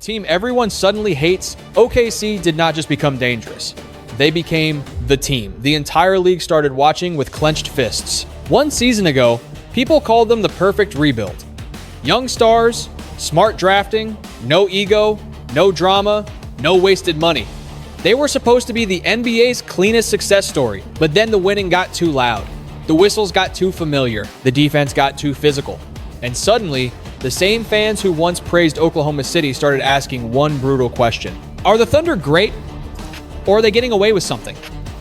team everyone suddenly hates, OKC did not just become dangerous. They became the team. The entire league started watching with clenched fists. 1 season ago, people called them the perfect rebuild. Young stars, smart drafting, no ego, no drama, no wasted money. They were supposed to be the NBA's cleanest success story, but then the winning got too loud. The whistles got too familiar. The defense got too physical. And suddenly, the same fans who once praised Oklahoma City started asking one brutal question. Are the Thunder great? Or are they getting away with something?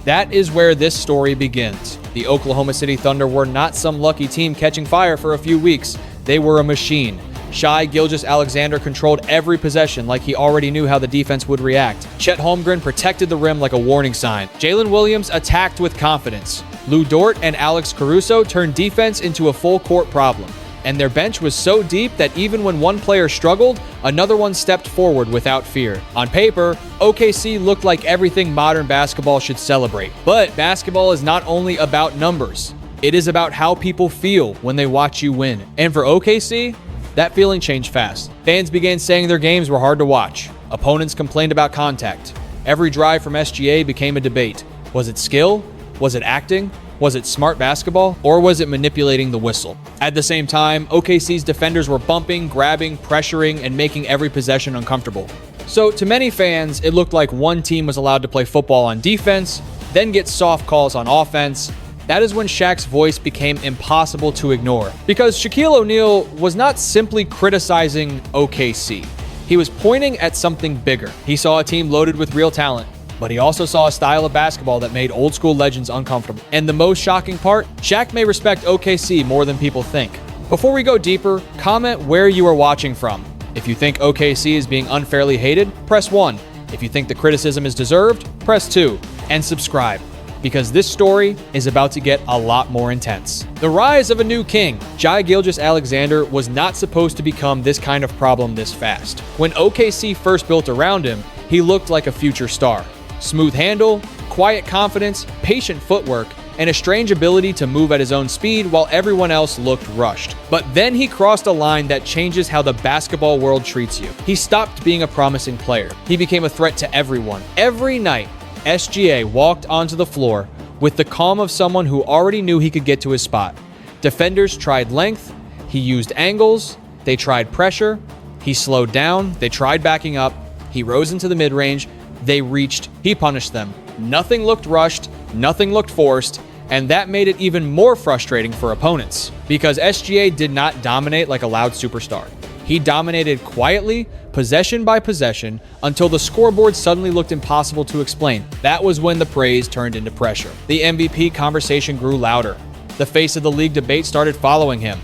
That is where this story begins. The Oklahoma City Thunder were not some lucky team catching fire for a few weeks. They were a machine. Shai Gilgeous-Alexander controlled every possession like he already knew how the defense would react. Chet Holmgren protected the rim like a warning sign. Jalen Williams attacked with confidence. Lou Dort and Alex Caruso turned defense into a full-court problem. And their bench was so deep that even when one player struggled, another one stepped forward without fear. On paper, OKC looked like everything modern basketball should celebrate. But basketball is not only about numbers. It is about how people feel when they watch you win. And for OKC, that feeling changed fast. Fans began saying their games were hard to watch. Opponents complained about contact. Every drive from SGA became a debate. Was it skill? Was it acting? Was it smart basketball? Or was it manipulating the whistle? At the same time, OKC's defenders were bumping, grabbing, pressuring, and making every possession uncomfortable. So to many fans, it looked like one team was allowed to play football on defense, then get soft calls on offense. That is when Shaq's voice became impossible to ignore. Because Shaquille O'Neal was not simply criticizing OKC. He was pointing at something bigger. He saw a team loaded with real talent, but he also saw a style of basketball that made old school legends uncomfortable. And the most shocking part, Shaq may respect OKC more than people think. Before we go deeper, comment where you are watching from. If you think OKC is being unfairly hated, press 1. If you think the criticism is deserved, press 2. And subscribe, because this story is about to get a lot more intense. The rise of a new king. Shai Gilgeous-Alexander was not supposed to become this kind of problem this fast. When OKC first built around him, he looked like a future star. Smooth handle, quiet confidence, patient footwork, and a strange ability to move at his own speed while everyone else looked rushed. But then he crossed a line that changes how the basketball world treats you. He stopped being a promising player. He became a threat to everyone. Every night, SGA walked onto the floor with the calm of someone who already knew he could get to his spot. Defenders tried length, he used angles, they tried pressure, he slowed down, they tried backing up, he rose into the mid-range, they reached, he punished them. Nothing looked rushed, nothing looked forced, and that made it even more frustrating for opponents. Because SGA did not dominate like a loud superstar. He dominated quietly, possession by possession, until the scoreboard suddenly looked impossible to explain. That was when the praise turned into pressure. The MVP conversation grew louder. The face of the league debate started following him.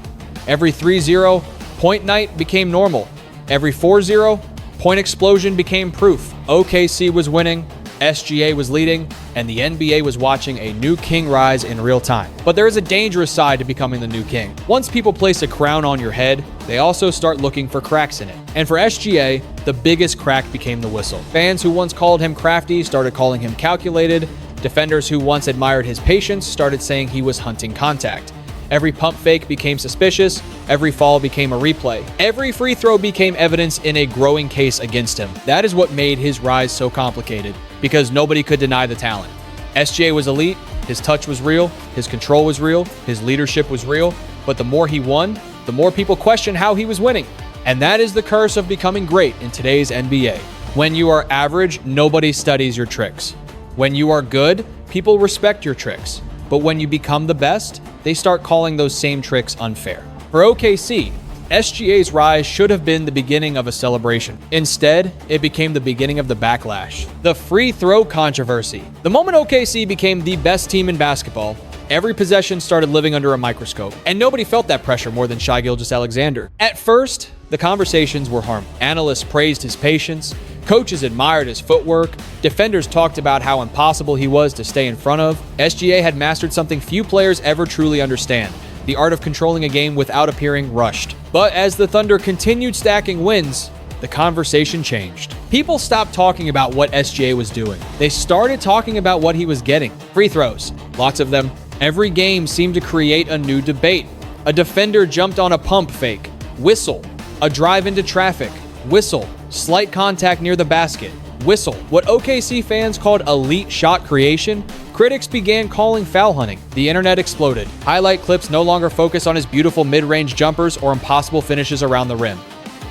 Every 3-0, point night became normal. Every 4-0, point explosion became proof. OKC was winning, SGA was leading, and the NBA was watching a new king rise in real time. But there is a dangerous side to becoming the new king. Once people place a crown on your head, they also start looking for cracks in it. And for SGA, the biggest crack became the whistle. Fans who once called him crafty started calling him calculated. Defenders who once admired his patience started saying he was hunting contact. Every pump fake became suspicious. Every fall became a replay. Every free throw became evidence in a growing case against him. That is what made his rise so complicated, because nobody could deny the talent. SGA was elite, his touch was real, his control was real, his leadership was real, but the more he won, the more people questioned how he was winning. And that is the curse of becoming great in today's NBA. When you are average, nobody studies your tricks. When you are good, people respect your tricks. But when you become the best, they start calling those same tricks unfair. For OKC, SGA's rise should have been the beginning of a celebration. Instead, it became the beginning of the backlash. The free throw controversy. The moment OKC became the best team in basketball, every possession started living under a microscope, and nobody felt that pressure more than Shai Gilgeous-Alexander. At first, the conversations were harmful. Analysts praised his patience, coaches admired his footwork, defenders talked about how impossible he was to stay in front of. SGA had mastered something few players ever truly understand: the art of controlling a game without appearing rushed. But as the Thunder continued stacking wins, the conversation changed. People stopped talking about what SGA was doing. They started talking about what he was getting. Free throws, lots of them. Every game seemed to create a new debate. A defender jumped on a pump fake, whistle. A drive into traffic, whistle. slight contact near the basket, whistle. What OKC fans called elite shot creation, critics began calling foul hunting. The internet exploded. Highlight clips no longer focus on his beautiful mid-range jumpers or impossible finishes around the rim.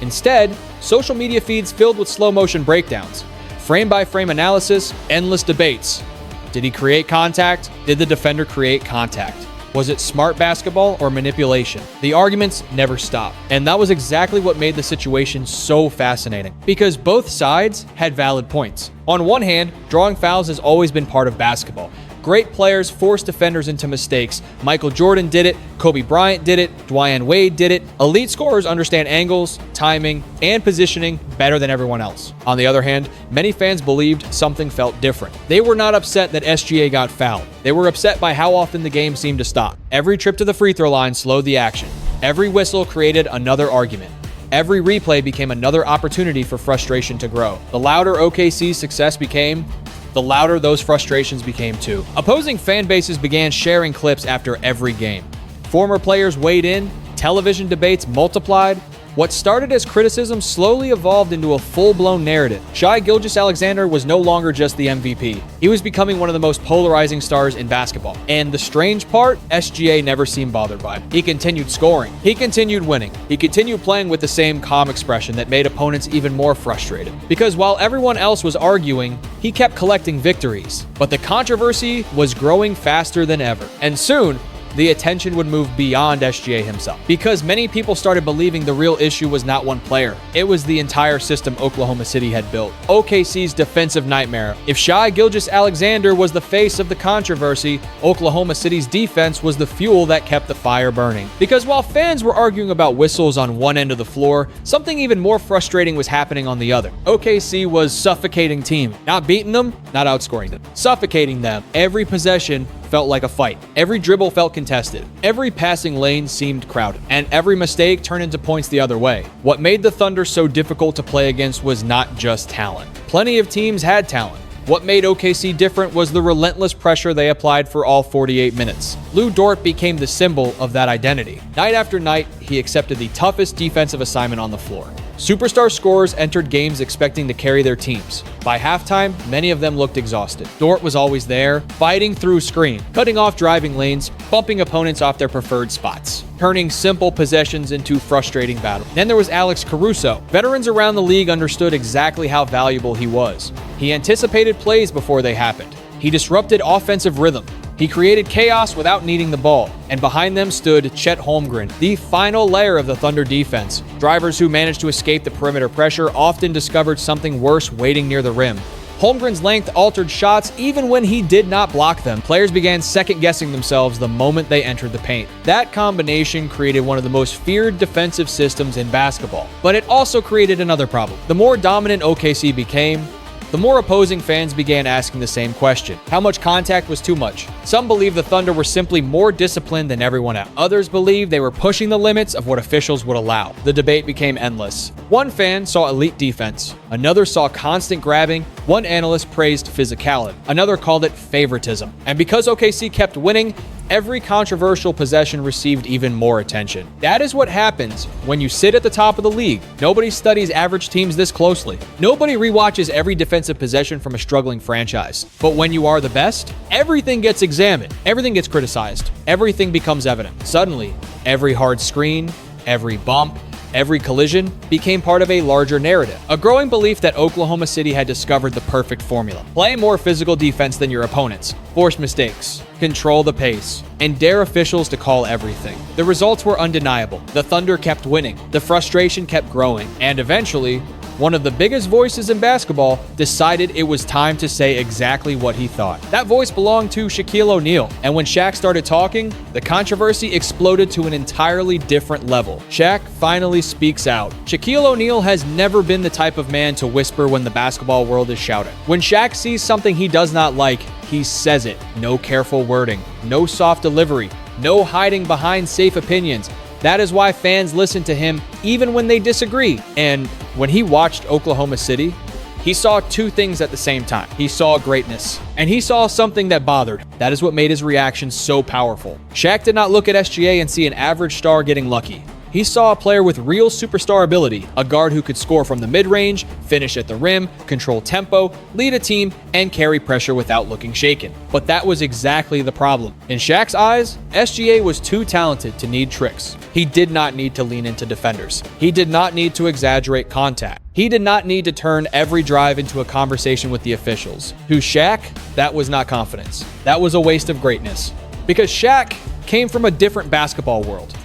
Instead, social media feeds filled with slow-motion breakdowns, frame-by-frame analysis, endless debates. Did he create contact? Did the defender create contact? Was it smart basketball or manipulation? The arguments never stopped. And that was exactly what made the situation so fascinating, because both sides had valid points. On one hand, drawing fouls has always been part of basketball. Great players force defenders into mistakes. Michael Jordan did it, Kobe Bryant did it, Dwyane Wade did it. Elite scorers understand angles, timing, and positioning better than everyone else. On the other hand, many fans believed something felt different. They were not upset that SGA got fouled. They were upset by how often the game seemed to stop. Every trip to the free throw line slowed the action. Every whistle created another argument. Every replay became another opportunity for frustration to grow. The louder OKC's success became, the louder those frustrations became too. Opposing fan bases began sharing clips after every game. Former players weighed in, television debates multiplied. What started as criticism slowly evolved into a full-blown narrative. Shai Gilgeous-Alexander was no longer just the MVP. He was becoming one of the most polarizing stars in basketball. And the strange part, SGA never seemed bothered by it. He continued scoring. He continued winning. He continued playing with the same calm expression that made opponents even more frustrated. Because while everyone else was arguing, he kept collecting victories. But the controversy was growing faster than ever. And soon, the attention would move beyond SGA himself, because many people started believing the real issue was not one player. It was the entire system Oklahoma City had built. OKC's defensive nightmare. If Shai Gilgeous-Alexander was the face of the controversy, Oklahoma City's defense was the fuel that kept the fire burning. Because while fans were arguing about whistles on one end of the floor, something even more frustrating was happening on the other. OKC was suffocating team. Not beating them, not outscoring them. Suffocating them. Every possession felt like a fight. Every dribble felt contested. Every passing lane seemed crowded. And every mistake turned into points the other way. What made the Thunder so difficult to play against was not just talent. Plenty of teams had talent. What made OKC different was the relentless pressure they applied for all 48 minutes. Lou Dort became the symbol of that identity. Night after night, he accepted the toughest defensive assignment on the floor. Superstar scorers entered games expecting to carry their teams. By halftime, many of them looked exhausted. Dort was always there, fighting through screen, cutting off driving lanes, bumping opponents off their preferred spots, turning simple possessions into frustrating battles. Then there was Alex Caruso. Veterans around the league understood exactly how valuable he was. He anticipated plays before they happened. He disrupted offensive rhythm. He created chaos without needing the ball, and behind them stood Chet Holmgren, the final layer of the Thunder defense. Drivers who managed to escape the perimeter pressure often discovered something worse waiting near the rim. Holmgren's length altered shots even when he did not block them. Players began second-guessing themselves the moment they entered the paint. That combination created one of the most feared defensive systems in basketball. But it also created another problem. The more dominant OKC became, the more opposing fans began asking the same question. How much contact was too much? Some believed the Thunder were simply more disciplined than everyone else. Others believed they were pushing the limits of what officials would allow. The debate became endless. One fan saw elite defense. Another saw constant grabbing. One analyst praised physicality. Another called it favoritism. And because OKC kept winning, every controversial possession received even more attention. That is what happens when you sit at the top of the league. Nobody studies average teams this closely. Nobody rewatches every defensive possession from a struggling franchise. But when you are the best, everything gets examined. Everything gets criticized. Everything becomes evident. Suddenly, every hard screen, every bump, every collision became part of a larger narrative. A growing belief that Oklahoma City had discovered the perfect formula. Play more physical defense than your opponents. Force mistakes. Control the pace. And dare officials to call everything. The results were undeniable. The Thunder kept winning. The frustration kept growing. And eventually, one of the biggest voices in basketball decided it was time to say exactly what he thought. That voice belonged to Shaquille O'Neal, and when Shaq started talking, the controversy exploded to an entirely different level. Shaq finally speaks out. Shaquille O'Neal has never been the type of man to whisper when the basketball world is shouting. When Shaq sees something he does not like, he says it. No careful wording, no soft delivery, no hiding behind safe opinions. That is why fans listen to him even when they disagree. And when he watched Oklahoma City, he saw two things at the same time. He saw greatness, and he saw something that bothered. That is what made his reaction so powerful. Shaq did not look at SGA and see an average star getting lucky. He saw a player with real superstar ability, a guard who could score from the mid-range, finish at the rim, control tempo, lead a team, and carry pressure without looking shaken. But that was exactly the problem. In Shaq's eyes, SGA was too talented to need tricks. He did not need to lean into defenders. He did not need to exaggerate contact. He did not need to turn every drive into a conversation with the officials. To Shaq, that was not confidence. That was a waste of greatness. Because Shaq came from a different basketball world.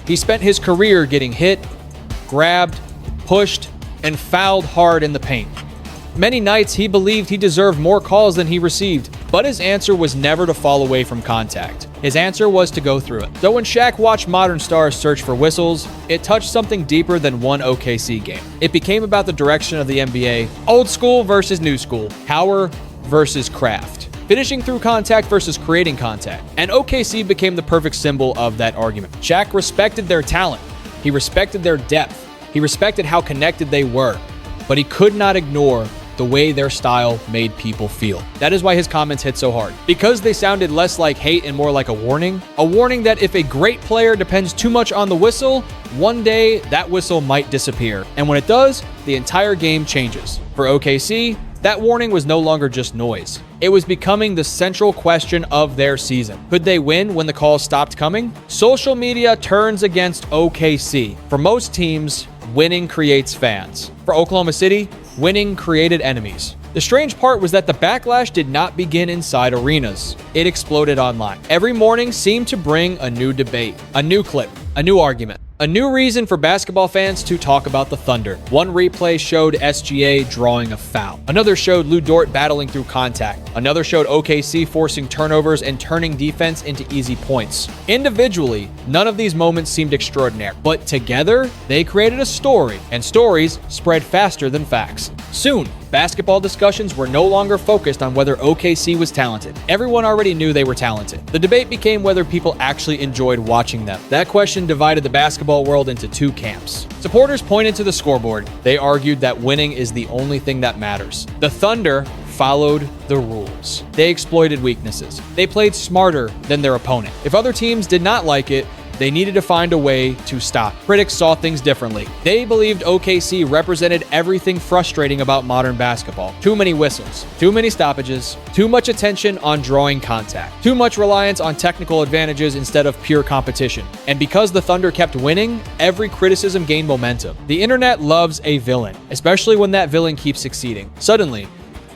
He spent his career getting hit, grabbed, pushed, and fouled hard in the paint. Many nights he believed he deserved more calls than he received, but his answer was never to fall away from contact. His answer was to go through it. So when Shaq watched modern stars search for whistles, it touched something deeper than one OKC game. It became about the direction of the NBA, old school versus new school, power versus craft, finishing through contact versus creating contact. And OKC became the perfect symbol of that argument. Shaq respected their talent. He respected their depth. He respected how connected they were. But he could not ignore the way their style made people feel. That is why his comments hit so hard. Because they sounded less like hate and more like a warning that if a great player depends too much on the whistle, one day that whistle might disappear. And when it does, the entire game changes. For OKC, that warning was no longer just noise. It was becoming the central question of their season. Could they win when the calls stopped coming? Social media turns against OKC. For most teams, winning creates fans. For Oklahoma City, winning created enemies. The strange part was that the backlash did not begin inside arenas. It exploded online. Every morning seemed to bring a new debate, a new clip, a new argument. A new reason for basketball fans to talk about the Thunder. One replay showed SGA drawing a foul. Another showed Lou Dort battling through contact. Another showed OKC forcing turnovers and turning defense into easy points. Individually, none of these moments seemed extraordinary, but together, they created a story, and stories spread faster than facts. Soon, basketball discussions were no longer focused on whether OKC was talented. Everyone already knew they were talented. The debate became whether people actually enjoyed watching them. That question divided the basketball world into two camps. Supporters pointed to the scoreboard. They argued that winning is the only thing that matters. The Thunder followed the rules. They exploited weaknesses. They played smarter than their opponent. If other teams did not like it, they needed to find a way to stop. Critics saw things differently. They believed OKC represented everything frustrating about modern basketball. Too many whistles, too many stoppages, too much attention on drawing contact, too much reliance on technical advantages instead of pure competition. And because the Thunder kept winning, every criticism gained momentum. The internet loves a villain, especially when that villain keeps succeeding. Suddenly,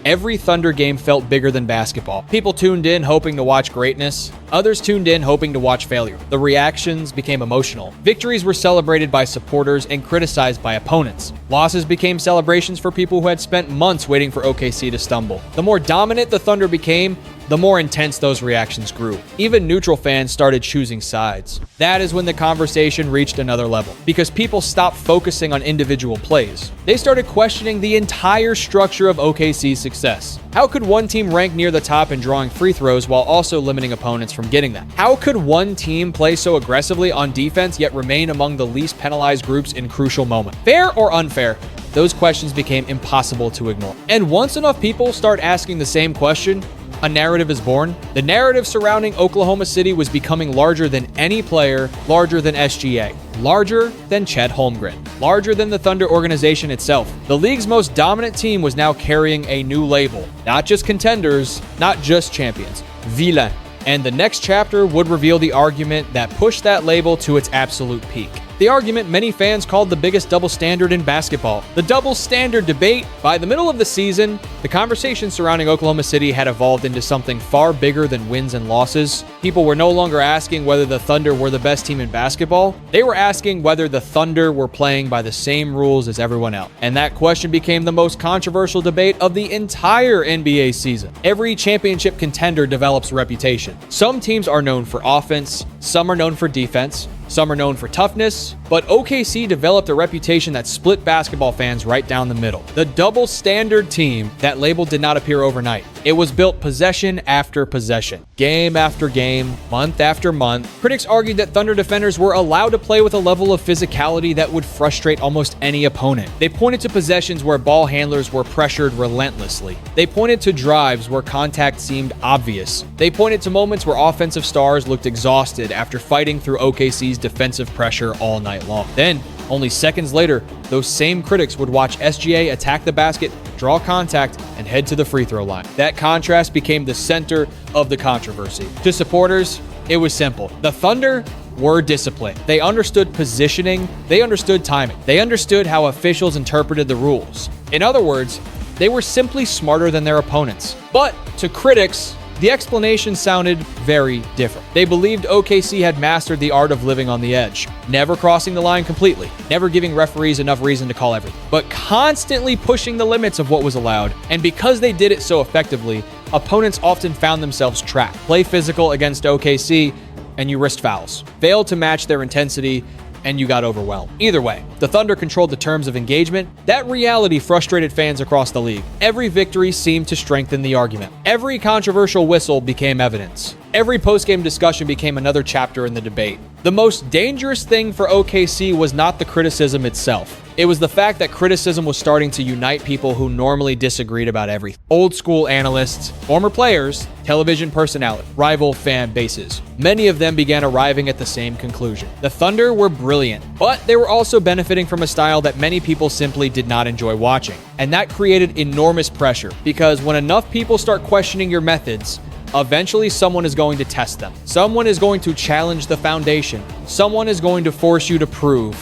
every Thunder game felt bigger than basketball. People tuned in hoping to watch greatness. Others tuned in hoping to watch failure. The reactions became emotional. Victories were celebrated by supporters and criticized by opponents. Losses became celebrations for people who had spent months waiting for OKC to stumble. The more dominant the Thunder became, the more intense those reactions grew. Even neutral fans started choosing sides. That is when the conversation reached another level, because people stopped focusing on individual plays. They started questioning the entire structure of OKC's success. How could one team rank near the top in drawing free throws while also limiting opponents from getting them? How could one team play so aggressively on defense yet remain among the least penalized groups in crucial moments? Fair or unfair? Those questions became impossible to ignore. And once enough people start asking the same question, a narrative is born. The narrative surrounding Oklahoma City was becoming larger than any player, larger than SGA, larger than Chet Holmgren, larger than the Thunder organization itself. The league's most dominant team was now carrying a new label. Not just contenders, not just champions. Villain. And the next chapter would reveal the argument that pushed that label to its absolute peak. The argument many fans called the biggest double standard in basketball. The double standard debate. By the middle of the season, the conversation surrounding Oklahoma City had evolved into something far bigger than wins and losses. People were no longer asking whether the Thunder were the best team in basketball. They were asking whether the Thunder were playing by the same rules as everyone else. And that question became the most controversial debate of the entire NBA season. Every championship contender develops a reputation. Some teams are known for offense, some are known for defense, some are known for toughness, but OKC developed a reputation that split basketball fans right down the middle. The double standard team, that label did not appear overnight. It was built possession after possession, game after game, month after month. Critics argued that Thunder defenders were allowed to play with a level of physicality that would frustrate almost any opponent. They pointed to possessions where ball handlers were pressured relentlessly. They pointed to drives where contact seemed obvious. They pointed to moments where offensive stars looked exhausted after fighting through OKC's defensive pressure all night long. Then, only seconds later, those same critics would watch SGA attack the basket, draw contact, and head to the free throw line. That contrast became the center of the controversy. To supporters, it was simple. The Thunder were disciplined. They understood positioning. They understood timing. They understood how officials interpreted the rules. In other words, they were simply smarter than their opponents. But to critics, the explanation sounded very different. They believed OKC had mastered the art of living on the edge, never crossing the line completely, never giving referees enough reason to call everything, but constantly pushing the limits of what was allowed. And because they did it so effectively, opponents often found themselves trapped. Play physical against OKC, and you risked fouls. Failed to match their intensity, and you got overwhelmed. Either way, the Thunder controlled the terms of engagement. That reality frustrated fans across the league. Every victory seemed to strengthen the argument. Every controversial whistle became evidence. Every post-game discussion became another chapter in the debate. The most dangerous thing for OKC was not the criticism itself. It was the fact that criticism was starting to unite people who normally disagreed about everything. Old school analysts, former players, television personalities, rival fan bases. Many of them began arriving at the same conclusion. The Thunder were brilliant, but they were also benefiting from a style that many people simply did not enjoy watching. And that created enormous pressure, because when enough people start questioning your methods, eventually someone is going to test them. Someone is going to challenge the foundation. Someone is going to force you to prove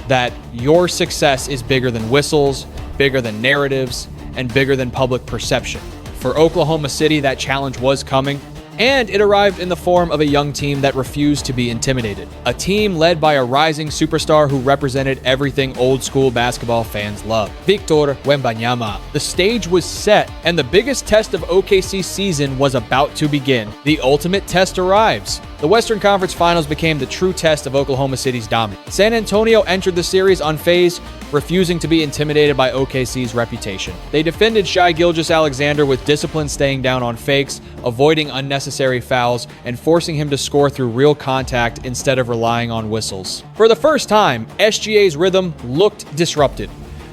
that your success is bigger than whistles, bigger than narratives, and bigger than public perception. For Oklahoma City, that challenge was coming, and it arrived in the form of a young team that refused to be intimidated. A team led by a rising superstar who represented everything old school basketball fans love, Victor Wembanyama. The stage was set, and the biggest test of OKC's season was about to begin. The ultimate test arrives. The Western Conference Finals became the true test of Oklahoma City's dominance. San Antonio entered the series unfazed, refusing to be intimidated by OKC's reputation. They defended Shai Gilgeous-Alexander with discipline, staying down on fakes, avoiding unnecessary fouls, and forcing him to score through real contact instead of relying on whistles. For the first time, SGA's rhythm looked disrupted.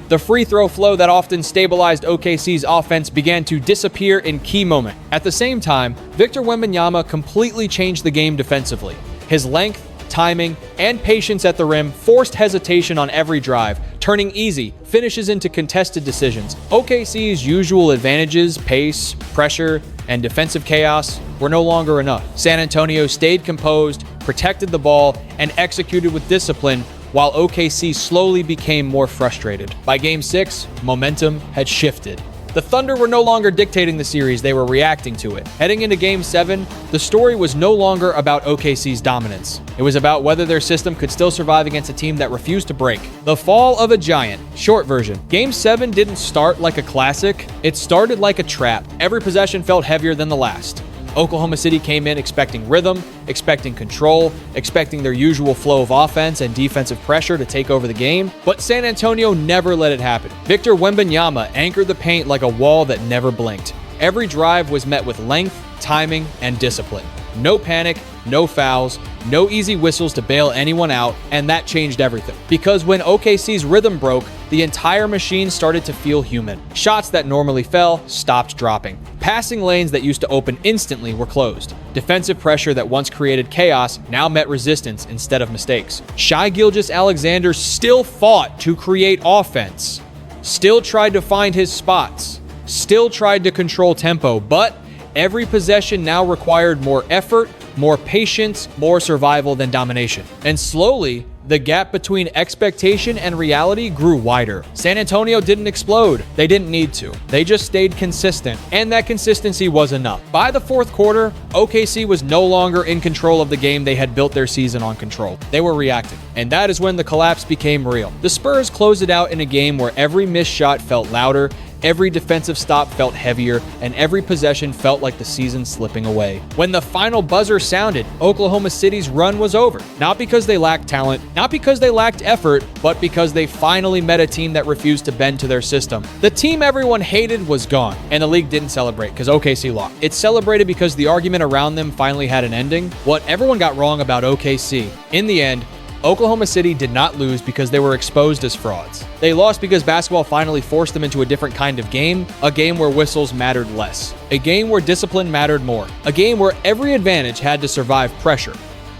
The free throw flow that often stabilized OKC's offense began to disappear in key moments. At the same time, Victor Wembanyama completely changed the game defensively. His length, timing, and patience at the rim forced hesitation on every drive, turning easy finishes into contested decisions. OKC's usual advantages, pace, pressure, and defensive chaos were no longer enough. San Antonio stayed composed, protected the ball, and executed with discipline, while OKC slowly became more frustrated. By Game 6, momentum had shifted. The Thunder were no longer dictating the series, they were reacting to it. Heading into Game 7, the story was no longer about OKC's dominance. It was about whether their system could still survive against a team that refused to break. The fall of a giant. Short version. Game 7 didn't start like a classic, it started like a trap. Every possession felt heavier than the last. Oklahoma City came in expecting rhythm, expecting control, expecting their usual flow of offense and defensive pressure to take over the game, but San Antonio never let it happen. Victor Wembanyama anchored the paint like a wall that never blinked. Every drive was met with length, timing, and discipline. No panic, no fouls, no easy whistles to bail anyone out, and that changed everything. Because when OKC's rhythm broke, the entire machine started to feel human. Shots that normally fell stopped dropping. Passing lanes that used to open instantly were closed. Defensive pressure that once created chaos now met resistance instead of mistakes. Shai Gilgeous-Alexander still fought to create offense, still tried to find his spots, still tried to control tempo, but every possession now required more effort, more patience, more survival than domination. And slowly, the gap between expectation and reality grew wider. San Antonio didn't explode. They didn't need to. They just stayed consistent, and that consistency was enough. By the fourth quarter, OKC was no longer in control of the game they had built their season on control. They were reacting, and that is when the collapse became real. The Spurs closed it out in a game where every missed shot felt louder, Every defensive stop felt heavier, and every possession felt like the season slipping away. When the final buzzer sounded, Oklahoma City's run was over. Not because they lacked talent, not because they lacked effort, but because they finally met a team that refused to bend to their system. The team everyone hated was gone, and the league didn't celebrate because OKC lost. It celebrated because the argument around them finally had an ending. What everyone got wrong about OKC. In the end, Oklahoma City did not lose because they were exposed as frauds. They lost because basketball finally forced them into a different kind of game, a game where whistles mattered less, a game where discipline mattered more, a game where every advantage had to survive pressure,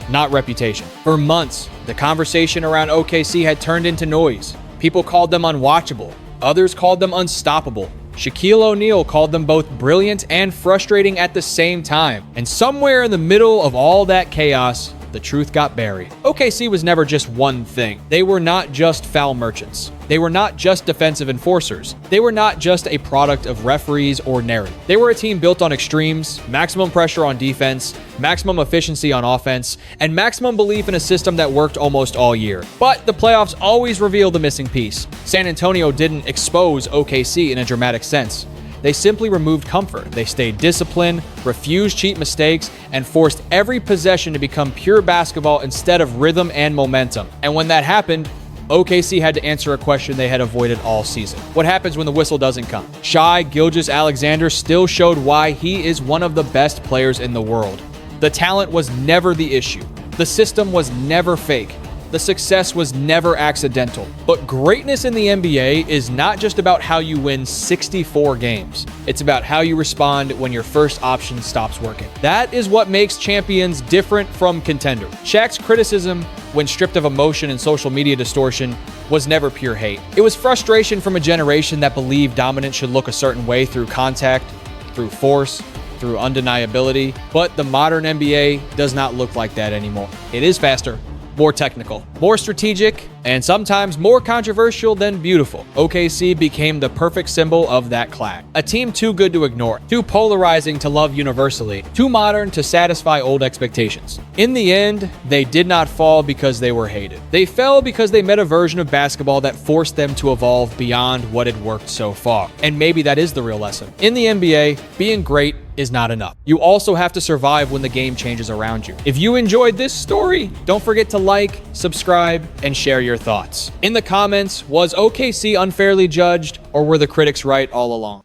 not reputation. For months, the conversation around OKC had turned into noise. People called them unwatchable. Others called them unstoppable. Shaquille O'Neal called them both brilliant and frustrating at the same time. And somewhere in the middle of all that chaos, the truth got buried. OKC was never just one thing. They were not just foul merchants. They were not just defensive enforcers. They were not just a product of referees or narrative. They were a team built on extremes, maximum pressure on defense, maximum efficiency on offense, and maximum belief in a system that worked almost all year. But the playoffs always reveal the missing piece. San Antonio didn't expose OKC in a dramatic sense. They simply removed comfort. They stayed disciplined, refused cheap mistakes, and forced every possession to become pure basketball instead of rhythm and momentum. And when that happened, OKC had to answer a question they had avoided all season. What happens when the whistle doesn't come? Shai Gilgeous-Alexander still showed why he is one of the best players in the world. The talent was never the issue. The system was never fake. The success was never accidental. But greatness in the NBA is not just about how you win 64 games. It's about how you respond when your first option stops working. That is what makes champions different from contenders. Shaq's criticism, when stripped of emotion and social media distortion, was never pure hate. It was frustration from a generation that believed dominance should look a certain way through contact, through force, through undeniability. But the modern NBA does not look like that anymore. It is faster, more technical, more strategic, and sometimes more controversial than beautiful. OKC became the perfect symbol of that clash. A team too good to ignore, too polarizing to love universally, too modern to satisfy old expectations. In the end, they did not fall because they were hated. They fell because they met a version of basketball that forced them to evolve beyond what had worked so far. And maybe that is the real lesson. In the NBA, being great is not enough. You also have to survive when the game changes around you. If you enjoyed this story, don't forget to like, subscribe, and share your thoughts. In the comments, was OKC unfairly judged, or were the critics right all along?